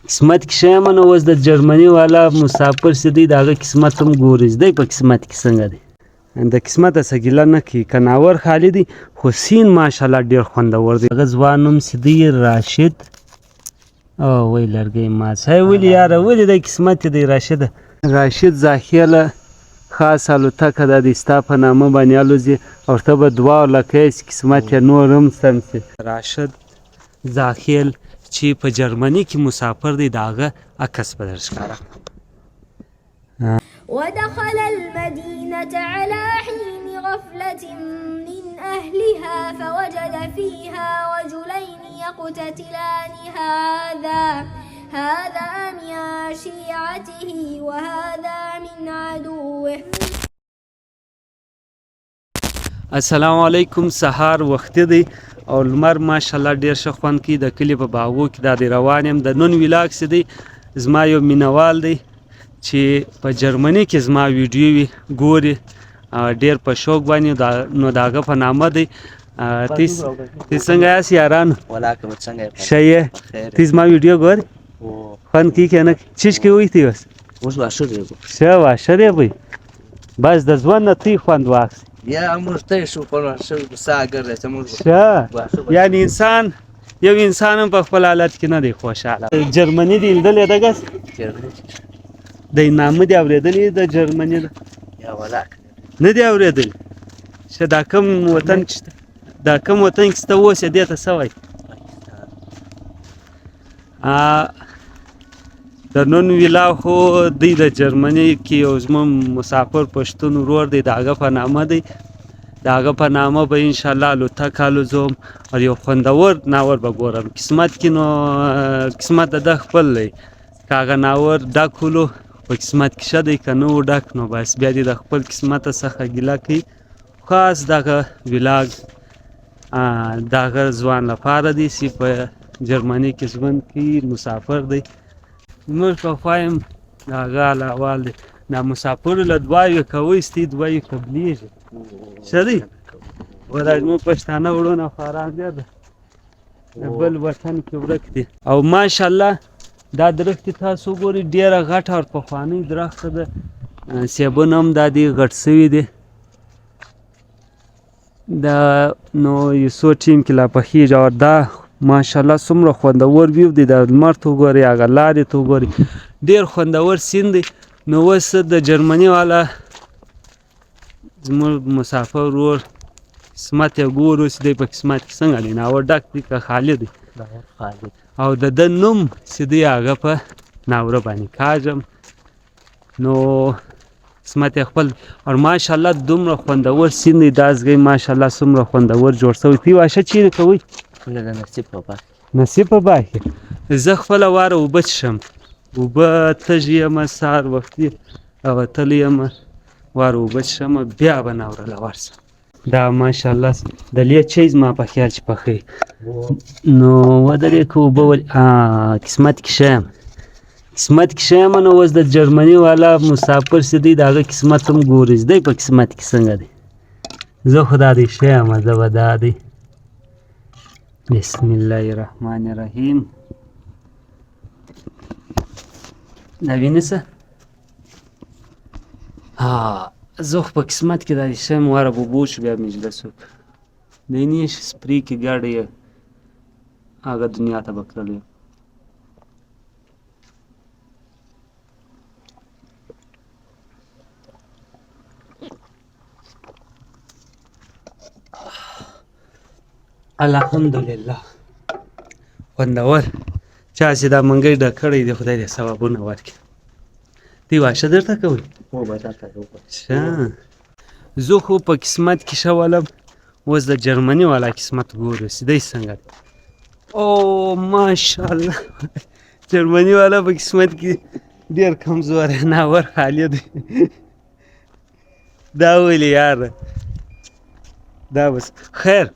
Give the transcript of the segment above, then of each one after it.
قسمت کې ښه یم نو اوس د جرمني والا مسافر چې دی د هغه قسمت هم ګوري چې دی په قسمت کې څنګه دی د قسمته څه ګیله نه کوي که ناور خالي دی خو سین ماشاءالله ډېر خوندور دی هغه ځوان نوم چې دی راشد او وای لرګی مات صحیح ولې یاره ولې دی قسمت یې دی راشد زاخیله خاص الوتکه دا د ستا په نامه باندې الوځي او ته به دعا ورله چې قسمت یې نور هم سم شي راشد زاخیل چې په جرمني کې مسافر دی د هغه عکس به در ښکاره ودخل المدينة على حين غفلة من أهلها فوجد فيها رجلين يقتتلان هذا من شيعته وهذا من عدوه. السلام علیکم سهار وخت دی او لمر ماشاءالله ډیر ښه خوند کوي د کلي په باغو کې دا دی روان یم د نن ولاګ چې دی زما یو مینوال دی چې په جرمني کې زما ویډیو ګوري ډیر په شوق باندې نو د هغه په نامه دی تی څنګه یاست یارانو ښه یې تی زما ویډیو ګوري خوند کوي که نه چیش کې وایي اوس ښه واښه دی بی بس د ژوند نه تی خوند واخلي یعنی انسان یو انسان هم په خپل حالت کې نه دی خوشحاله جرمني دی لیدلی دغسې دی نامه دی اورېدلی د جرمني نه دی اورېدلی ښه دا کوم وطن کې شته اوس یې دې ته څه وایي د نن ویلا خو دی د جرمني کې یو زموږ مسافر پښتون ورور دی د هغه په نامه دی د هغه په نامه به انشاءالله الوتکه الوځوم او یو خوندور ناور به ګورم قسمت کې نو قسمت د ده خپل دی که هغه ناور ډک ولو په قسمت کې ښه دی که نه و ډک نو بس بیا دې د خپل قسمته څخه ګیله کوي خاص دغه ولاګ دغه ځوان لپاره دی چې په جرمني کې ژوند کوي مسافر دی زموږ په خوا یم د هغه احوال دی دا مسافرو له دعاوې کوئ ستې دعاوې قبلېږي ښه دی و دا زموږ پښتانه وروڼه خواران بیا د بل وطن کې ورک دي او ماشاءالله دا درختې تاسو وګورئ ډېره غټه او پخوانۍ درخته ده سیبونه هم دا دی غټ سوي دي دا نو یو څو ټیم کې لا پخېږي او دا ماشاءالله څومره خوندور ویو دی د لمر ته وګورئ هغه لارې ته وګورئ ډېر خوندور سیند دی نو اوس د جرمني والا زموږ مسافر ورور قسمت یې ګورو چې دی په قسمت کې څنګه دی ناور ډک دی که خالي دی او د ده نوم چې دی هغه په ناوره باندې کاږم نو قسمت یې خپل او ماشاءالله دومره خوندور سیند دی دا ځای ماشاءالله څومره خوندور جوړ شوی تی واښه چیرې کوئ نصیب په باغ کې زه خپله واره اوبه څښم اوبه تږي یم سهار وختي راوتلی یم واره اوبه څښم بیا به ناوره له ورشم دا ماشاءالله د لې چای زما په خیال چې پخوي نو ودرې که اوبه قسمت کې ښه یم نو اوس د جرمني والا مسافر چې دی د هغه قسمت هم ګوري چې دی په قسمت کې څنګه دی زه خو دا دی ښه یم زه به دا دی بسم الله الرحمن الرحیم دا وینې څه زه خو په قسمت کې دا دی ښه یم واره به اوبه وشو بیا مجلس وکړو دی نیش سپرې کې ګاډی یې هغه دنیا ته به کړلی الحمدلله خوندور چا چې دا منګی ډک کړی دی خدای دې ثوابونه ورکړي دی واښه درته کوئ ښه زه خو په قسمت کې ښه ولم اوس د جرمني والا قسمت ګورو چې دی څنګه دی او ماشاءالله جرمني والا په قسمت کې ډېر کمزوری ناور خالي دی دا ولې یاره دا بس خیر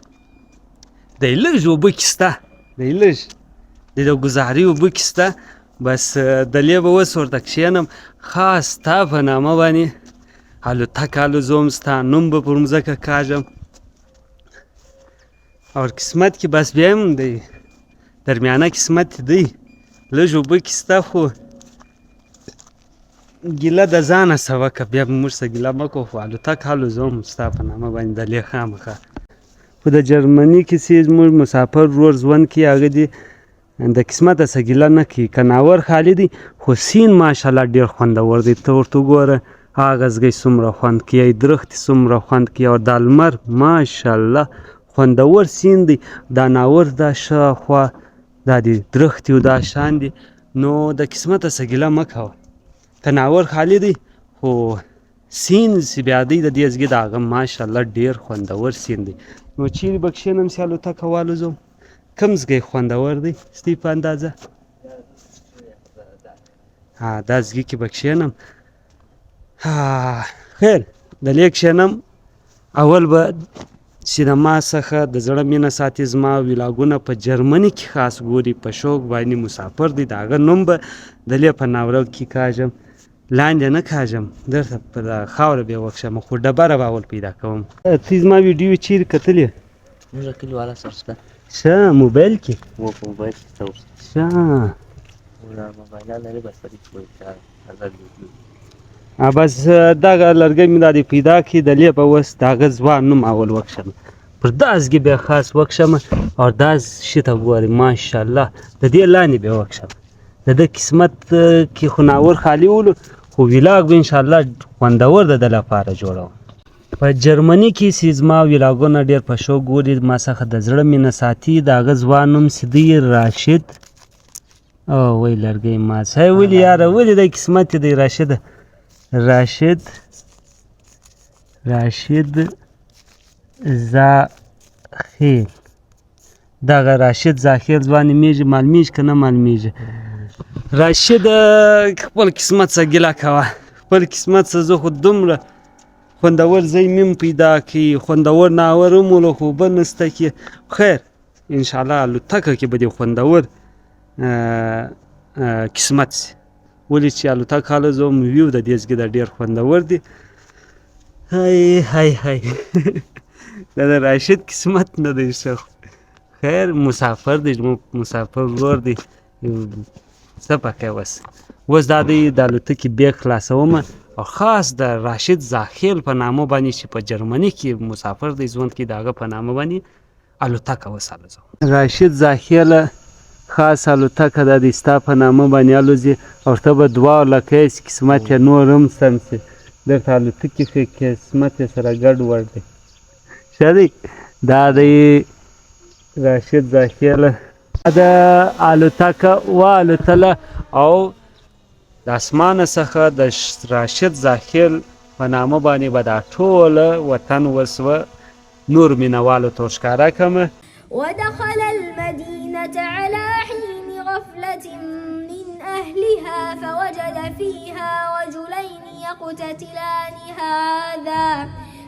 دی لږ اوبه کې شته دی لږ دی د ګزاري اوبه کې شته بس دلې به اوس ورته کښېنم خاص ستا په نامه باندې الوتکه الوځوم ستا نوم به پر مځکه کاږم او قسمت کې بس بیا هم دی درمیانه قسمت دی لږ اوبه کې سته خو ګیله د ځانه څه وکړه بیا به موږ څه ګیله مه کوو خو الوتکه الوزوم ستا په نامه باندې دلې خامخا خو د جرمني کې چې زموږ مسافر ورور ژوند کوي هغه دې د قسمته څه ګیله نه کوي که ناور خالي دی خو سیند ماشاءالله ډېر خوندور دی ته ورته وګوره اغزګۍ څومره خوند کوي درختې څومره خوند کوي او دا لمر ماشاءالله خوندور سیند دی دا ناور دا شاوخوا دا د درختې او دا شان دي نو د قسمته څه ګیله مه کوه که ناور خالي دی خو سیند چې بیا دی د دې ځګې د هغه ماشاءالله ډېر خوندور سیند دی نو چیرې به کښېنم چې الوتکه والوزوم کوم ځګی خوندور دی ستی په اندازه دا ځګي کې به کښېنم خیر دلې کښېنم اول به چې د ما څخه د زړه مینه ساتي زما ویلاګونه په جرمني کې خاص ګوري په شوق باندې مسافر دی د هغه نوم به دلې په ناورو کې کاږم لاندې نه کاږم درته پر خاوره بیا وکښم خو ډبره به اول پیدا کوم ته زما ویډیو چیرې کتلې موږ کلي والا سره شته ښه موبایل کې و په موبایل کې ته ورسته ښه موبایلان لري بس پرې کوی ازاد ویډیو بس دغه لرګی مې دا دی پیدا کړي دلې به اوس د هغه ځوان نوم اول وکښم پر دا ځګې بیا خاص وکښم او دا شي ته ګورې ماشاءالله د دې لاندې بیا وکښم د ده قسمت کې خو ناور خالي ولو خو ویلاګ به انشاءالله خوندور د ده لپاره جوړوم په جرمني کې چې زما ویلاګونه ډېر په شوق ګوري ما څخه د زړه مینه ساتي د هغه ځوان نوم چې دی راشد او وی لرګی ما څه ولې یاره ولې د قسمت دی راشد زاخیل دغه راشد زاخیل ځوان نومیږي معلومیږي که نه معلومیږي راشد خپل قسمت څه ګیله کوه خپل قسمت څه زه خو دومره خوندور ځای مې هم پیدا کړي خوندور ناور هم ولو خو اوبه نسته کې خیر انشاءالله الوتکه کې به دې خوندور قسمت سي ولې چې الوتکه الوزوم ویو د دې ځګې د ډېر خوندور دی هی دا د راشد قسمت نه دی ښه خیر مسافر دی زموږ مسافر ورور دی څه پکې اوس دا دی د الوتکې بیګ خلاصومه او خاص د راشد زاخیل په نامه باندې چې په جرمني کې مسافر دی ژوند کې د هغه په نامه باندې الوتکه اوس الوزوم راشد زاخیل خاص الوتکه دا د ستا په نامه باندې الوزي او ته به دعا ورله چې قسمت یې نور هم سم سي درته الوتکې ښه قسمت یې سره ګډوډ دی ښه دی دا دی راشد زاخیله د الوتکه والوتله او د اسمانه څخه د راشد زاخیل په نامه باندې به دا ټوله وطن وسوه نور مینوالو ته ښکاره کړمه ودخل المدينة على حين غفلة من أهلها فوجد فيها رجلين يقتتلان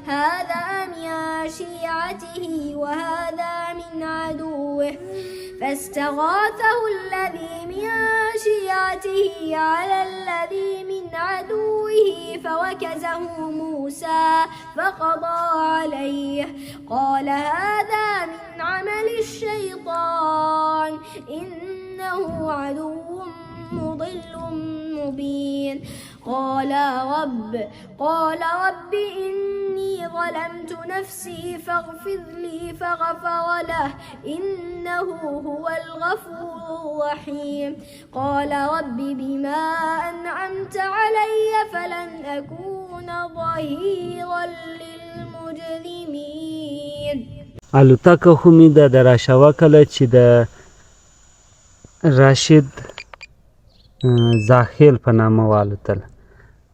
هذا من شيعته وهذا من عدوه فاستغاثه الذي من شيعته على الذي من عدوه فوكزه موسى فقضى عليه قال هذا من عمل الشيطان إنه عدو مضل مبين قال رب إني ظلمت نفسي فاغفر لي فغفر له إنه هو الغفور الرحيم قال رب بما أنعمت علي فلن أكون ظهيرا للمجرمين الوتکه خو مې د راشوه کله چې د راشد زاخیل په نامه والوتله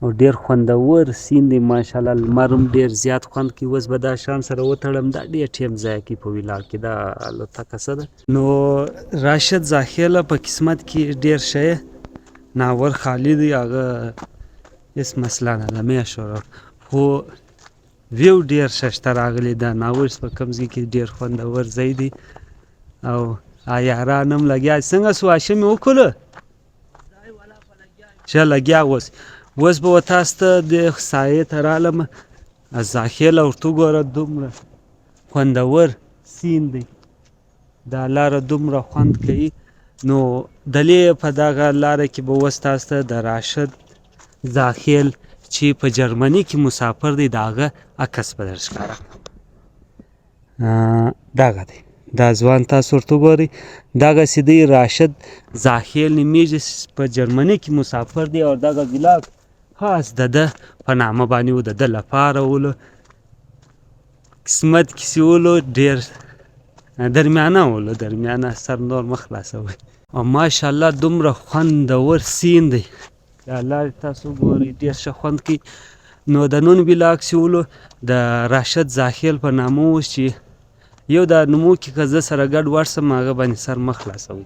او ډېر خوندور سیند دی ماشاءالله لمر هم ډېر زیات خوند کوي اوس به دا شان سره وتړم دا ډېر ټیم ضایع کوي په ویلاګ کې دا الوتکه څه ده نو راشد زاخیله په قسمت کې ډېر ښه ناور خالي دی هغه هېڅ مسله نه ده میشوره خو ویو ډېر ښه شته راغلی دا ناور په کوم ځای کې ډېر خوندور ځای دی او یاران هم لګیا څنګه سو هاشم یې وکړو ښه لګیا اوس به و تاسو ته د سایې ته رالم زاخیله ورته وګوره دومره خوندور سیند دی دا لاره دومره خوند کوي نو دلې په دغه لاره کې به اوس تاسو ته د راشد زاخیل چې په جرمني کې مسافر دی د هغه عکس به در ښکاره دغه دی دا ځوان تاسو ورته وګورئ دغسې دی راشد زاخیل نومیږي په جرمني کې مسافر دی او دغه ولاګ خاص د ده په نامه باندې و د ده لپاره ولو قسمت کیسې ولو ډېر درمیانه ولو درمیانه سر نور مه خلاصوئ او ماشاءالله دومره خوندور سین دی دا لارې تاسو وګورئ ډېر ښه خوند کوي نو د نن ولاګ چې ولو د راشد زاخیل په نامه و چې یو دا نومو کې که زه سره ګډ وډ سم هغه باندې سر مه خلاصوئ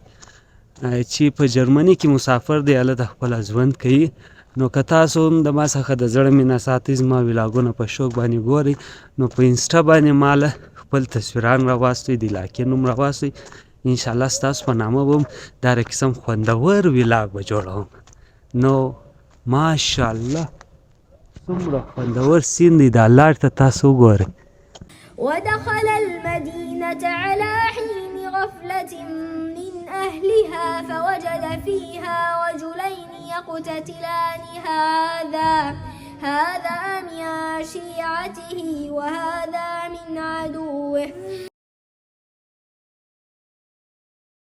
چې په جرمني کې مسافر دی هلته خپله ژوند کوي نو که تاسو هم د ما څخه د زړه مینه ساتئ زما ولاګونه په شوق باندې ګورئ نو په انسټا باندې ماله خپل تصویران راواستئ د علاقې نوم راواستئ انشاءالله ستاسو په نامه به هم دا قسم خوندور ولاګ به جوړوم نو ماشاءالله څومره خوندور سین دی دا لارې ته تاسو وګورئ ودخل المدينة على حين غفلة من أهلها فوجد فيها رجلين يقتتلان هذا من شيعته وهذا من عدوه